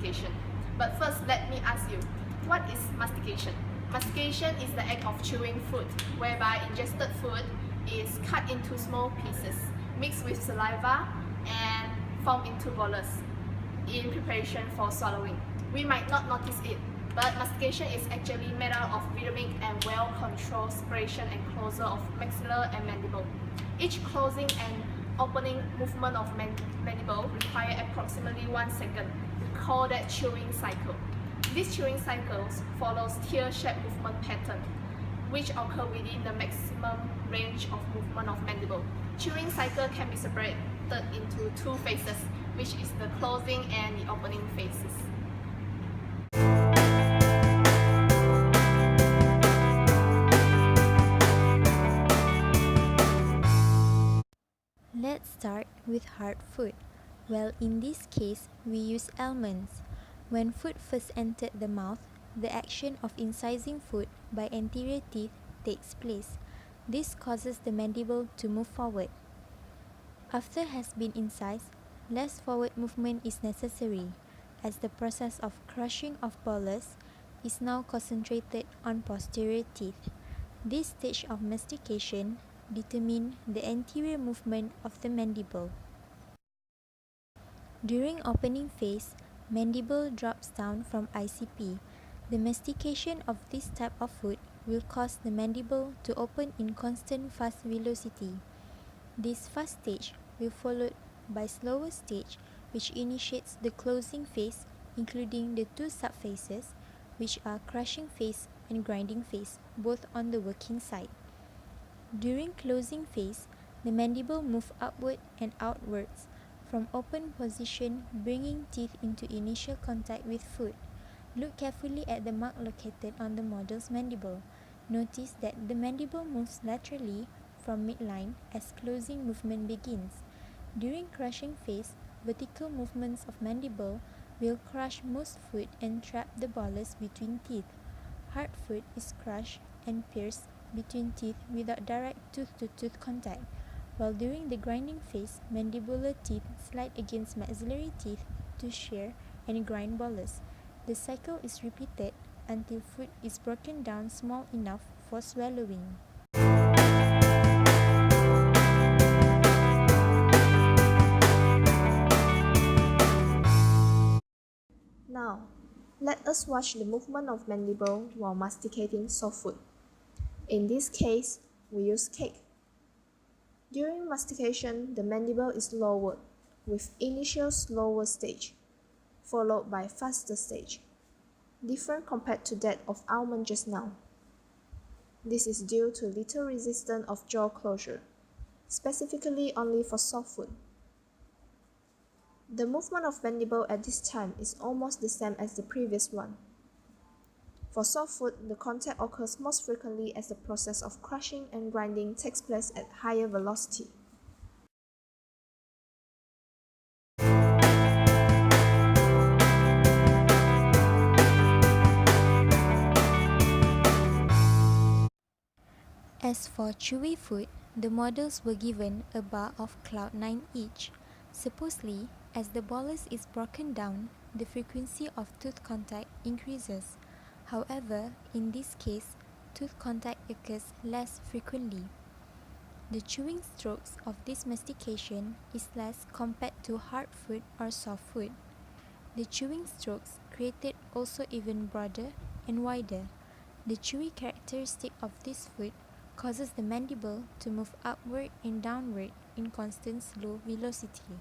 mastication. But first, let me ask you, what is mastication? Mastication is the act of chewing food, whereby ingested food is cut into small pieces, mixed with saliva, and formed into bolus in preparation for swallowing. We might not notice it, but mastication is actually made out of rhythmic and well-controlled separation and closure of maxilla and mandible. Each closing and opening movement of mandible require approximately 1 second. We call that chewing cycle. These chewing cycles follows tear-shaped movement pattern, which occur within the maximum range of movement of mandible. Chewing cycle can be separated into two phases, which is the closing and the opening phases. Let's start with hard food. Well, in this case, we use almonds. When food first entered the mouth, the action of incising food by anterior teeth takes place. This causes the mandible to move forward. After has been incised, less forward movement is necessary, as the process of crushing of bolus is now concentrated on posterior teeth. This stage of mastication determines the anterior movement of the mandible. During opening phase, mandible drops down from ICP. The mastication of this type of food will cause the mandible to open in constant fast velocity. This fast stage will be followed by slower stage, which initiates the closing phase, including the two subphases, which are crushing phase and grinding phase, both on the working side. During closing phase, the mandible moves upward and outwards from open position, bringing teeth into initial contact with food. Look carefully at the mark located on the model's mandible. Notice that the mandible moves laterally from midline as closing movement begins. During crushing phase, vertical movements of mandible will crush most food and trap the bolus between teeth. Hard food is crushed and pierced between teeth without direct tooth-to-tooth contact, while during the grinding phase, mandibular teeth slide against maxillary teeth to shear and grind bolus. The cycle is repeated until food is broken down small enough for swallowing. Now, let us watch the movement of mandible while masticating soft food. In this case, we use cake. During mastication, the mandible is lowered with initial slower stage, followed by faster stage, different compared to that of almond just now. This is due to little resistance of jaw closure, specifically only for soft food. The movement of mandible at this time is almost the same as the previous one. For soft food, the contact occurs most frequently as the process of crushing and grinding takes place at higher velocity. As for chewy food, the models were given a bar of cloud 9 each. Supposedly, as the bolus is broken down, the frequency of tooth contact increases. However, in this case, tooth contact occurs less frequently. The chewing strokes of this mastication is less compared to hard food or soft food. The chewing strokes created also even broader and wider. The chewy characteristic of this food causes the mandible to move upward and downward in constant slow velocity.